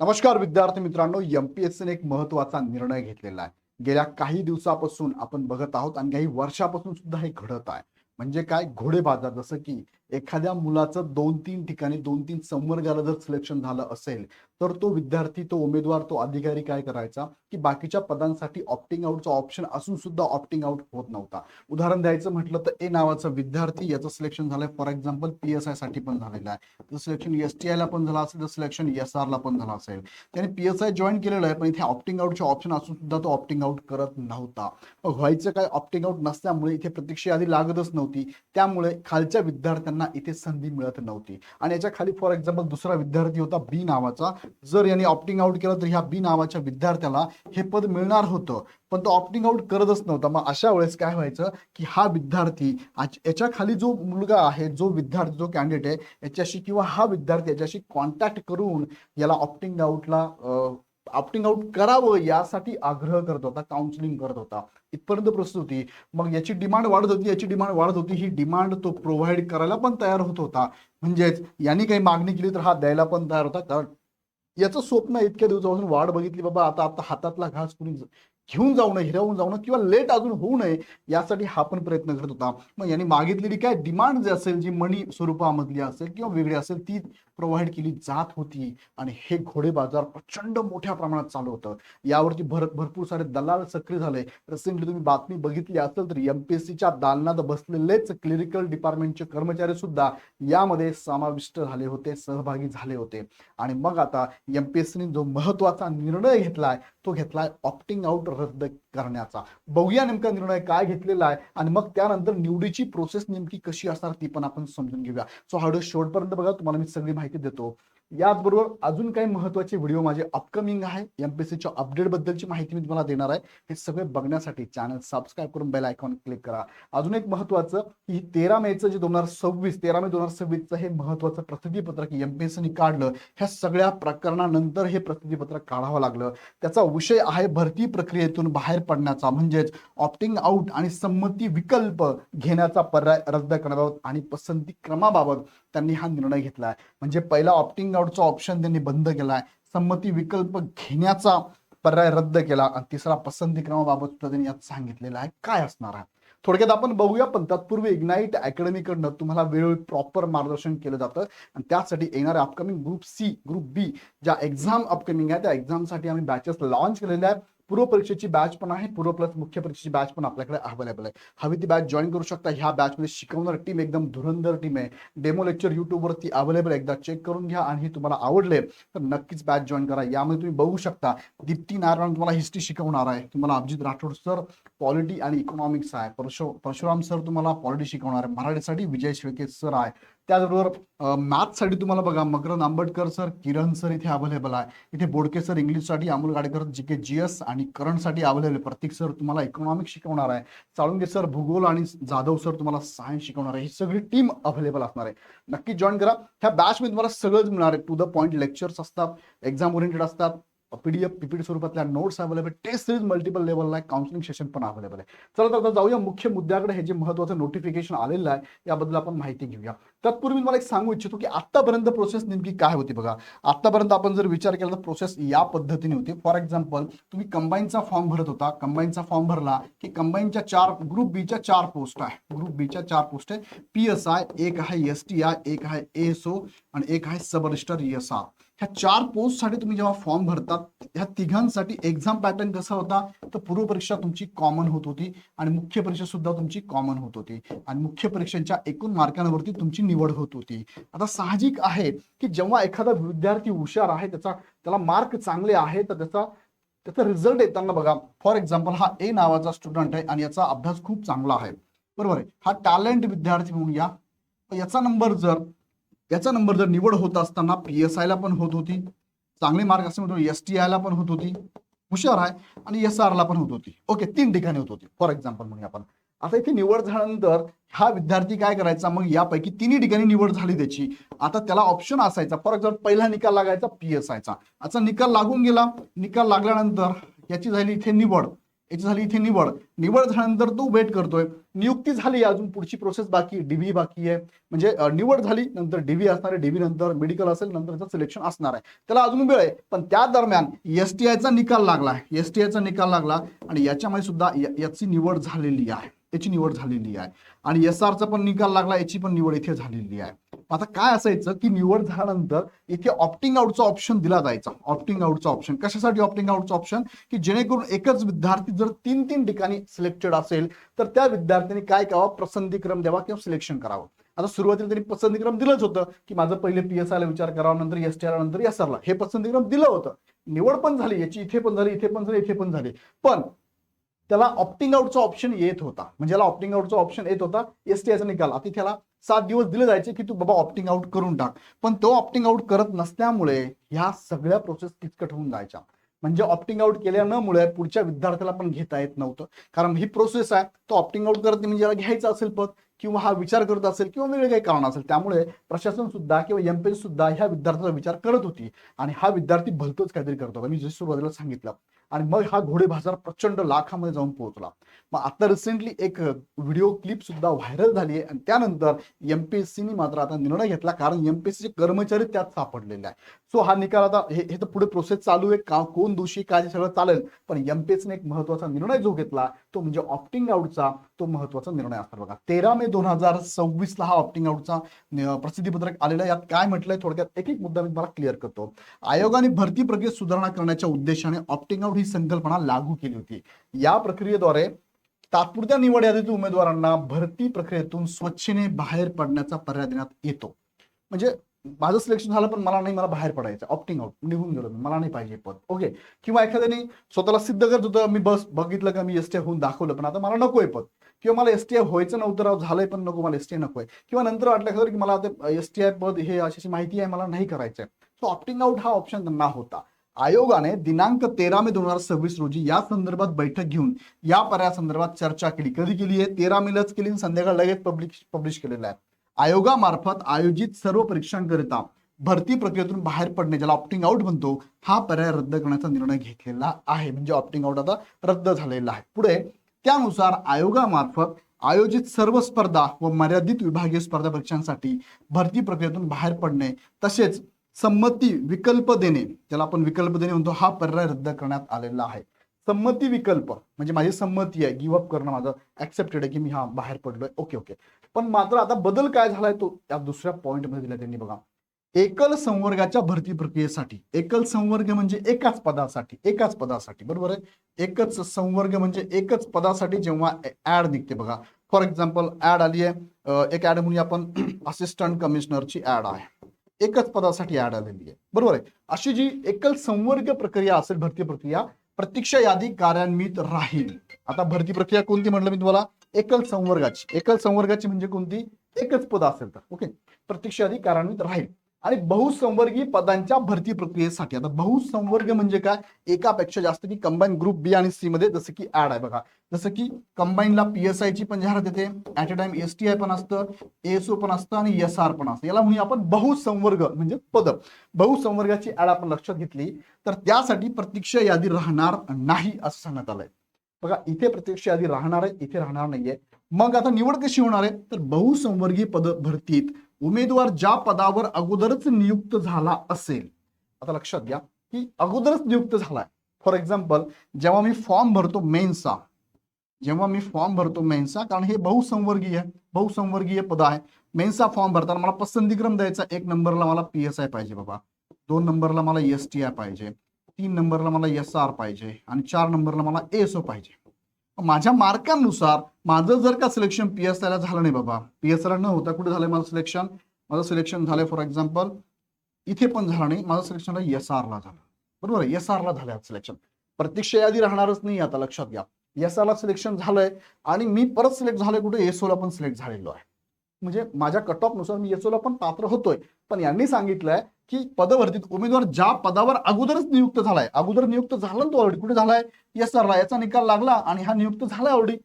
नमस्कार विद्यार्थी मित्रांनो, एमपीएससीने एक महत्त्वाचा निर्णय घेतलेला आहे। गेल्या काही दिवसापासून आपण बघत आहोत आणि काही वर्षापासून सुद्धा हे घडत आहे। म्हणजे काय, घोडेबाजार। जसं की एखाद्या मुलाचं 2-3 ठिकाणी 2-3 संवर्गाला जर सिलेक्शन झालं असेल, तर तो विद्यार्थी, तो उमेदवार, तो अधिकारी काय करायचा, की बाकीच्या पदांसाठी ऑप्टिंग आउटचा ऑप्शन असून सुद्धा ऑप्टिंग आउट होत नव्हता। उदाहरण द्यायचं म्हटलं तर ए नावाचा विद्यार्थी, याचं सिलेक्शन झालंय फॉर एक्झाम्पल पीएसआय साठी पण झालेलं आहे। तर सिलेक्शन एसटीआय ला पण झालं असेल, तर सिलेक्शन एसआर ला पण झालं असेल। त्याने पीएसआय जॉईन केलेलं आहे, पण इथे ऑप्टिंग आउटचे ऑप्शन असून सुद्धा तो ऑप्टिंग आउट करत नव्हता। मग व्हायचं काय, ऑप्टिंग आउट नसल्यामुळे इथे प्रतीक्षा यादी लागतच नव्हती, त्यामुळे खालच्या विद्यार्थ्यांना इथे संधी मिळत नव्हती। आणि याच्या खाली फॉर एक्झाम्पल दुसरा विद्यार्थी होता बी नावाचा, जर याने ऑप्टिंग आउट केलं तर ह्या बी नावाच्या विद्यार्थ्याला हे पद मिळणार होतं, पण तो ऑप्टिंग आउट करतच नव्हता। मग अशा वेळेस काय व्हायचं, की हा विद्यार्थी याच्या खाली जो मुलगा आहे, जो विद्यार्थी, जो कॅन्डिडेट आहे, याच्याशी किंवा हा विद्यार्थी याच्याशी कॉन्टॅक्ट करून याला ऑप्टिंग आउट करावं यासाठी आग्रह करत होता, काउन्सिलिंग करत होता। इथपर्यंत प्रस्तुती। मग याची डिमांड वाढत होती, याची डिमांड वाढत होती, ही डिमांड तो प्रोव्हाइड करायला पण तयार होत होता। म्हणजेच यांनी काही मागणी केली तर हा द्यायला पण तयार होता। कारण याचं स्वप्न इतक्या दिवसापासून वाट बघितली, बाबा आता आता हातातला घास कुणी घेऊन जाऊ नये, हिरावून जाऊ नये किंवा लेट अजून होऊ नये, यासाठी हा पण प्रयत्न करत होता। मग यांनी मागितलेली काय डिमांड जी असेल, जी मनी स्वरूपामधली असेल किंवा वेगळी असेल, ती प्रोव्हाइड केली जात होती। आणि हे घोडे बाजार प्रचंड मोठ्या प्रमाणात चालू होतं। यावरती भरपूर सारे दलाल सक्रिय झाले। रिसेंटली तुम्ही बातमी बघितली असेल तर एमपीएससीच्या दालनात बसलेलेच क्लिरिकल डिपार्टमेंटचे कर्मचारी सुद्धा यामध्ये समाविष्ट झाले होते, सहभागी झाले होते। आणि मग आता एमपीएससीने जो महत्वाचा निर्णय घेतलाय, तो घेतलाय ऑप्टिंग आउट रद्द करण्याचा। बघूया नेमका निर्णय काय घेतलेला आहे आणि मग त्यानंतर निवडीची प्रोसेस नेमकी कशी असणार ती पण आपण समजून घेऊया। सो हा व्हिडिओ शेवटपर्यंत बघा, तुम्हाला मी सगळी माहिती देतो। याचबरोबर अजून काही महत्त्वाचे व्हिडिओ माझे अपकमिंग आहे, एमपीएससीच्या अपडेट बद्दलची माहिती मी तुम्हाला देणार आहे। हे सगळे बघण्यासाठी चॅनल सबस्क्राईब करून बेल आयकॉन क्लिक करा। अजून एक महत्त्वाचं, की 13 मेचं जे 2026 13 मे 2026चं हे महत्त्वाचं प्रसिद्धीपत्रक एमपीएससीने काढलं। ह्या सगळ्या प्रकरणानंतर हे प्रसिद्धीपत्रक काढावं लागलं। त्याचा विषय आहे भरती प्रक्रियेतून बाहेर पडण्याचा, म्हणजेच ऑप्टिंग आउट आणि संमती विकल्प घेण्याचा पर्याय रद्द करण्याबाबत आणि पसंती क्रमाबाबत त्यांनी हा निर्णय घेतलाय। म्हणजे पहिला ऑप्टिंग आउटचा ऑप्शन त्यांनी बंद केलाय, संमती विकल्प घेण्याचा पर्याय रद्द केला, आणि तिसरा पसंती क्रमाबाबत सुद्धा त्यांनी यात सांगितलेलं आहे काय असणार आहे। थोडक्यात आपण बघूया, पण तत्पूर्वी इग्नाइट अकॅडमीकडनं तुम्हाला वेळोवेळी प्रॉपर मार्गदर्शन केलं जातं। आणि त्यासाठी येणाऱ्या अपकमिंग ग्रुप सी, ग्रुप बी ज्या एक्झाम अपकमिंग आहे, त्या एक्झामसाठी आम्ही बॅचेस लॉन्च केलेल्या आहेत। पूर्व परीक्षेची बॅच पण आहे, पूर्व प्लस मुख्य परीक्षेची बॅच पण आपल्याकडे अवेलेबल आहे। हवी ती बॅच जॉईन करू शकता। ह्या बॅचमध्ये शिकवणार टीम एकदम धुरंधर टीम आहे। डेमो लेक्चर युट्यूबवरती अवेलेबल, एकदा चेक करून घ्या। आणि तुम्हाला आवडले तर नक्कीच बॅच जॉईन करा। यामध्ये तुम्ही बघू शकता, दीप्ती नारायण तुम्हाला हिस्ट्री शिकवणार आहे, तुम्हाला अभिजित राठोड सर पॉलिटी आणि इकॉनॉमिक्स आहे, परशुराम सर तुम्हाला पॉलिटी शिकवणार आहे, मराठीसाठी विजय शेळके सर आहे। त्याचबरोबर मॅथ्ससाठी तुम्हाला बघा मकरंद आंबटकर सर, किरण सर इथे अवेलेबल आहे। इथे बोडके सर इंग्लिशसाठी, अमोल गाडेकर जीके जीएस आणि करंटसाठी अवेलेबल, प्रतीक सर तुम्हाला इकॉनॉमिक्स शिकवणार आहे, साळुंगे सर भूगोल आणि जाधव सर तुम्हाला सायन्स शिकवणार आहे। ही सगळी टीम अवेलेबल असणार आहे, नक्की जॉईन करा। ह्या बॅचमध्ये तुम्हाला सगळंच मिळणार आहे, टू द पॉईंट लेक्चर्स असतात, एक्झाम ओरिएंटेड असतात, पीडीएफ पीपीटी स्वरूपातल्या notes available, test series multiple लेवलला, काउन्सिलिंग सेशन पण अवेलेबल आहे। चला तर आता जाऊया मुख्य मुद्द्याकडे। हे जे महत्त्वाचं नोटिफिकेशन आलेलं आहे याबद्दल आपण माहिती घेऊया। तत्पूर्वी मला एक सांगू इच्छितो, की आतापर्यंत प्रोसेस नेमकी काय होती बघा। आतापर्यंत आपण जर विचार केला तर प्रोसेस या पद्धतीने होती। फॉर एक्झाम्पल, तुम्ही कंबाईनचा फॉर्म भरत होता, कंबाईनचा फॉर्म भरला की कंबाईनच्या 4 ग्रुप बीच्या 4 पोस्ट आहे, ग्रुप बीच्या 4 पोस्ट आहे, पीएसआय एक आहे, एसटीआय एक आहे, एएसओ आणि एक आहे सब रजिस्टर एएसआर। ह्या 4 पोस्टसाठी तुम्ही जेव्हा फॉर्म भरतात, ह्या तिघांसाठी एक्झाम पॅटर्न कसा होता, तर पूर्व परीक्षा तुमची कॉमन होत होती आणि मुख्य परीक्षा सुद्धा तुमची कॉमन होत होती। आणि मुख्य परीक्षेच्या एकूण मार्कांवरती तुमची निवड होत होती। आता साहजिक आहे की जेव्हा एखादा विद्यार्थी हुशार आहे, त्याला मार्क चांगले आहे, तर त्याचा रिझल्ट येताना बघा, फॉर एक्झाम्पल हा ए नावाचा स्टुडंट आहे आणि याचा अभ्यास खूप चांगला आहे, बरोबर आहे, हा टॅलेंट विद्यार्थी म्हणून या, याचा नंबर जर निवड होत असताना पीएसआय ला पण होत होती, चांगले मार्क असल्यामुळे एसटीआय ला पण होत होती, हुशार आहे, आणि एसआर ला पण होत होती। ओके, 3 ठिकाणी होत होती फॉर एक्झाम्पल म्हणून आपण। आता इथे निवड झाल्यानंतर हा विद्यार्थी काय करायचा, मग यापैकी 3 ठिकाणी निवड झाली त्याची, आता त्याला ऑप्शन असायचा, फॉर एक्झाम्पल पहिला निकाल लागायचा पीएसआयचा, याचा निकाल लागून गेला, निकाल लागल्यानंतर याची झाली इथे निवड, याची झाली इथे निवड. निवड झाल्यानंतर तो वेट करतोय. नियुक्ती झाली, अजून पुढची प्रोसेस बाकी, डीव्ही बाकी आहे. म्हणजे निवड झाली, नंतर डीव्ही असणार आहे, डीव्ही नंतर मेडिकल असेल, नंतर सिलेक्शन असणार आहे. त्याला अजून वेळ आहे. पण त्या दरम्यान एसटीआयचा निकाल लागला, एसटीआयचा निकाल लागला आणि याच्यामध्ये सुद्धा याची निवड झालेली आहे, याची निवड झालेली आहे. आणि एसआरचा पण निकाल लागला, याची पण निवड इथे झालेली आहे. आता काय असायचं की निवड झाल्यानंतर इथे ऑप्टिंग आउटचा ऑप्शन दिला जायचा. ऑप्टिंग आउटचा ऑप्शन कशासाठी? ऑप्टिंग आउटचा ऑप्शन की जेणेकरून एकच विद्यार्थी जर 3 ठिकाणी सिलेक्टेड असेल तर त्या विद्यार्थ्यांनी काय करावं? पसंतीक्रम द्यावा किंवा सिलेक्शन करावं. आता सुरुवातीला त्यांनी पसंतीक्रम दिलंच होतं की माझं पहिले PSI ला विचार करावा, नंतर एसटीआय नंतर एसआरला, हे पसंतीक्रम दिलं होतं. निवड पण झाली, याची इथे पण झाली, इथे पण झाली, इथे पण झाली. पण त्याला ऑप्टिंग आउटचा ऑप्शन येत होता. म्हणजे याला ऑप्टिंग आउटचा ऑप्शन येत होता एसटीआयचा निकाल. आता त्याला 7 दिवस दिले जायचे की तू बाबा ऑप्टिंग आउट करून टाक. पण तो ऑप्टिंग आउट करत नसल्यामुळे ह्या सगळ्या प्रोसेस किचकट होऊन जायच्या. म्हणजे ऑप्टिंग आउट केल्यामुळे पुढच्या विद्यार्थ्याला पण घेता येत नव्हतं. कारण ही प्रोसेस आहे, तो ऑप्टिंग आउट करत नाही म्हणजे याला घ्यायचं असेल पद, किंवा हा विचार करत असेल, किंवा वेगळे काही कारण असेल. त्यामुळे प्रशासन सुद्धा किंवा एमपीएससी सुद्धा ह्या विद्यार्थ्याचा विचार करत होती. आणि हा विद्यार्थी भलतंच काहीतरी करतो, मी जसं सुरुवातीला सांगितलं. आणि मग हा घोडे बाजार प्रचंड लाखामध्ये जाऊन पोहोचला. मग आता रिसेंटली एक व्हिडिओ क्लिप सुद्धा व्हायरल झाली आहे. आणि त्यानंतर एमपीएससीने मात्र आता निर्णय घेतला, कारण एमपीएससीचे कर्मचारी त्यात सापडलेले आहे. सो हा निकाल आता हे तर पुढे प्रोसेस चालू आहे, का कोण दोषी काय ते सगळं चालेल. पण एमपीएससीने एक महत्वाचा निर्णय जो घेतला तो म्हणजे ऑप्टिंग आउटचा, तो महत्वाचा निर्णय असणार बघा. 13 मे 2026 हा ऑप्टिंग आउटचा प्रसिद्धीपत्रक आलेला आहे. यात काय म्हटलंय थोडक्यात एक मुद्दा मी तुम्हाला क्लिअर करतो. आयोगाने भरती प्रक्रियेत सुधारणा करण्याच्या उद्देशाने ऑप्टिंग आउट ही संकल्पना लागू केली होती. या प्रक्रियेद्वारे तात्पुरत्या निवड यादीतील उमेदवारांना भरती प्रक्रियेतून स्वच्छेने बाहेर पडण्याचा पर्याय देण्यात येतो. म्हणजे माझं सिलेक्शन झालं पण मला नाही, मला बाहेर पडायचं, ऑप्टिंग आउट, निघून गेलो, मला नाही पाहिजे पद, ओके. किंवा एखाद्याने स्वतःला सिद्ध करत होतं, मी बस बघितलं का मी एसटीआय होऊन दाखवलं, पण आता मला नकोय पद, किंवा मला एसटीआय व्हायचं नव्हतं, राव झालंय पण नको, मला एसटीआय नकोय. किंवा नंतर वाटलं खरं की मला आता एसटीआय पद हे अशी माहिती आहे, मला नाही करायचंय. सो ऑप्टिंग आउट हा ऑप्शन त्यांना होता. आयोगाने दिनांक 13 मे 2026 रोजी या संदर्भात बैठक घेऊन या पर्यायासंदर्भात चर्चा केली. कधी केली आहे? 13 मेलाच केली, संध्याकाळ लगेच पब्लिश केलेलं आहे. आयोगामार्फत आयोजित सर्व परीक्षांकरिता भरती प्रक्रियेतून बाहेर पडणे, ज्याला ऑप्टिंग आउट म्हणतो, हा पर्याय रद्द करण्याचा निर्णय घेतलेला आहे. म्हणजे ऑप्टिंग आउट आता रद्द झालेला आहे. पुढे त्यानुसार आयोगामार्फत आयोजित सर्व स्पर्धा व मर्यादित विभागीय स्पर्धा परीक्षांसाठी भरती प्रक्रियेतून बाहेर पडणे तसेच संमती विकल्प देणे, ज्याला आपण विकल्प देणे म्हणतो, हा पर्याय रद्द करण्यात आलेला आहे. संमती विकल्प म्हणजे माझी संमती आहे, गिव्ह अप करणं माझं ऍक्सेप्टेड आहे की मी हा बाहेर पडलोय, ओके ओके. पण मात्र आता बदल काय झालाय तो त्या दुसऱ्या पॉइंटमध्ये दिला त्यांनी बघा. एकल संवर्गाच्या भरती प्रक्रियेसाठी, एकल संवर्ग म्हणजे एकाच पदासाठी, बरोबर आहे. एकच संवर्ग म्हणजे एकच पदासाठी जेव्हा ऍड निघते बघा, फॉर एक्झाम्पल ऍड आली आहे, एक ऍड म्हणून आपण असिस्टंट कमिशनरची ऍड आहे, एकच पदासाठी ऍड आलेली आहे, बरोबर आहे. अशी जी एकल संवर्ग प्रक्रिया असेल, भरती प्रक्रिया, प्रतीक्षा यादी कार्यान्वित राहील. आता भरती प्रक्रिया कोणती म्हटलं मी तुम्हाला? एकल संवर्गाची म्हणजे कोणती? एकच पद असेल तर, ओके. प्रतीक्षा यादी कार्यान्वित राहील. आणि बहुसंवर्गीय पदांच्या भरती प्रक्रियेसाठी, आता बहुसंवर्ग म्हणजे काय? एकापेक्षा जास्त, की कंबाईन ग्रुप बी आणि सी मध्ये जसं की ऍड आहे बघा, जसं की कंबाईनला PSI ची पण जाहिरात येते, ऍट अ टाइम STI पण असतं, ASO पण असतं आणि SR पण असतं. याला म्हणूया आपण बहुसंवर्ग म्हणजे पद. बहुसंवर्गाची ऍड आपण लक्षात घेतली तर त्यासाठी प्रतीक्षा यादी राहणार नाही असं सांगण्यात आलंय बघा. इथे प्रतीक्षा यादी राहणार आहे, इथे राहणार नाहीये. मग आता निवड कशी होणार आहे? तर बहुसंवर्गीय पद भरतीत उमेदवार ज्या पदावर अगोदरच नियुक्त झाला असेल, आता लक्षात घ्या की अगोदरच नियुक्त झालाय. फॉर एक्झाम्पल जेव्हा मी फॉर्म भरतो मेन्सचा, कारण हे बहुसंवर्गीय पद आहे. मेन्सचा फॉर्म भरताना मला पसंतीक्रम द्यायचा. 1 नंबरला मला PSI पाहिजे बाबा, 2 नंबरला मला STI पाहिजे, 3 नंबरला मला SR पाहिजे आणि 4 नंबरला मला ASO पाहिजे. माझ्या मार्कांनुसार माझं जर का सिलेक्शन PSI ला झालं नाही बाबा, PSI ला न होता कुठे झालंय माझं सिलेक्शन झालंय फॉर एक्झाम्पल इथे पण झालं नाही, माझं सिलेक्शन SR ला झालं, बरोबर आहे. SR ला झालं सिलेक्शन, प्रतीक्षा यादी राहणारच नाही. आता लक्षात घ्या, SR ला सिलेक्शन झालंय आणि मी परत सिलेक्ट झालोय कुठे? ASO ला पण सिलेक्ट झालेलो आहे. म्हणजे माझ्या कट ऑफ नुसार मी ASO ला पण पात्र होतोय. पण यांनी सांगितलंय की पदभरतीत उमेदवार ज्या पदावर अगोदरच नियुक्त झालाय, अगोदर नियुक्त झाला तो ऑलरेडी, कुठे झालाय? SR ला, याचा निकाल लागला आणि हा नियुक्त झालाय ऑलरेडी.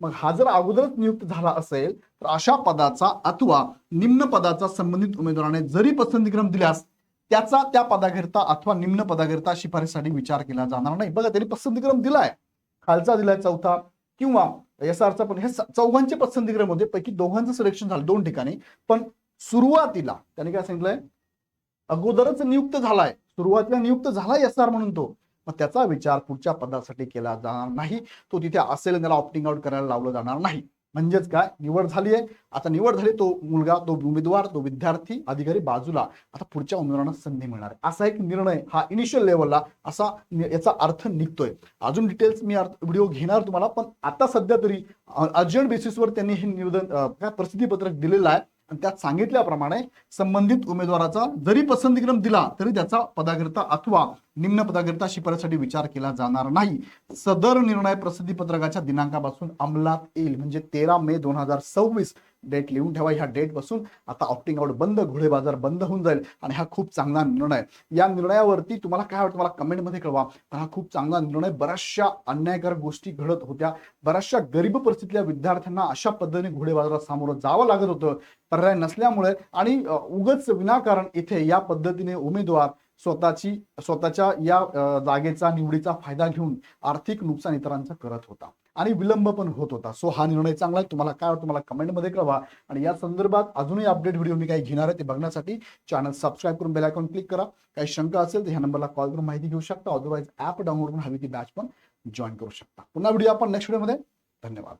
मग हा जर अगोदरच नियुक्त झाला असेल तर अशा पदाचा अथवा निम्न पदाचा संबंधित उमेदवाराने जरी पसंतीक्रम दिल्यास त्याचा त्या पदाकरिता अथवा निम्न पदाकरिता शिफारसीसाठी विचार केला जाणार नाही. बघा, त्यांनी पसंतीक्रम दिलाय, खालचा दिलाय चौथा, किंवा SRचा पण, हे चौघांचे पसंती क्रम होते, पैकी दोघांचं सिलेक्शन झालं 2 ठिकाणी. पण सुरुवातीला त्याने काय सांगितलंय, अगोदरच नियुक्त झालाय, सुरुवातीला नियुक्त झालाय SR म्हणून तो, मग त्याचा विचार पुढच्या पदासाठी केला जाणार नाही. तो तिथे असेल, त्याला ऑप्टिंग आउट करायला लावलं जाणार नाही. म्हणजेच काय, निवड झाली आहे, आता निवड झाली, तो मुलगा, तो उमेदवार, तो विद्यार्थी, अधिकारी बाजूला, आता पुढच्या उमेदवारांना संधी मिळणार आहे, असा एक निर्णय हा इनिशियल लेवलला असा याचा अर्थ निघतोय. अजून डिटेल्स मी व्हिडिओ घेणार तुम्हाला, पण आता सध्या तरी अर्जंट बेसिसवर त्यांनी हे निवेदन प्रसिद्धीपत्रक दिलेलं आहे, आणि त्यात सांगितल्याप्रमाणे संबंधित उमेदवाराचा जरी पसंतीक्रम दिला तरी त्याचा पदाकरिता अथवा निम्न पदाकरिता शिफारसीसाठी विचार केला जाणार नाही. सदर निर्णय प्रसिद्धीपत्रकाच्या दिनांकापासून अंमलात येईल, म्हणजे 13 मे 2026 डेट लिहून ठेवा. ह्या डेट पासून आता ऑप्टिंग आउट बंद, घोडे बाजार बंद होऊन जाईल, आणि हा खूप चांगला निर्णय. या निर्णयावरती तुम्हाला काय वाटतं मला कमेंटमध्ये कळवा. हा खूप चांगला निर्णय. बऱ्याचशा अन्यायकारक गोष्टी घडत होत्या, बऱ्याचशा गरीब परिस्थितीतल्या विद्यार्थ्यांना अशा पद्धतीने घोडे बाजारात सामोरं जावं लागत होतं पर्याय नसल्यामुळे, आणि उगच विनाकारण इथे या पद्धतीने उमेदवार स्वतःच्या या जागेचा, निवडीचा फायदा घेऊन आर्थिक नुकसान इतरांचं करत होता, आणि विलंब पण होत होता. सो हा निर्णय चांगला आहे. तुम्हाला काय वाटतं मला कमेंटमध्ये कळवा. आणि या संदर्भात अजूनही अपडेट व्हिडिओ मी काही घेणार आहे, ते बघण्यासाठी चॅनल सबस्क्राईब करून बेल आयकॉन क्लिक करा. काही शंका असेल तर ह्या नंबरला कॉल करून माहिती घेऊ शकता. अदरवाईज ऍप डाउनलोड करून हवी ती बॅच पण जॉईन करू शकता. पुन्हा व्हिडिओ आपण नेक्स्ट व्हिडिओमध्ये. धन्यवाद.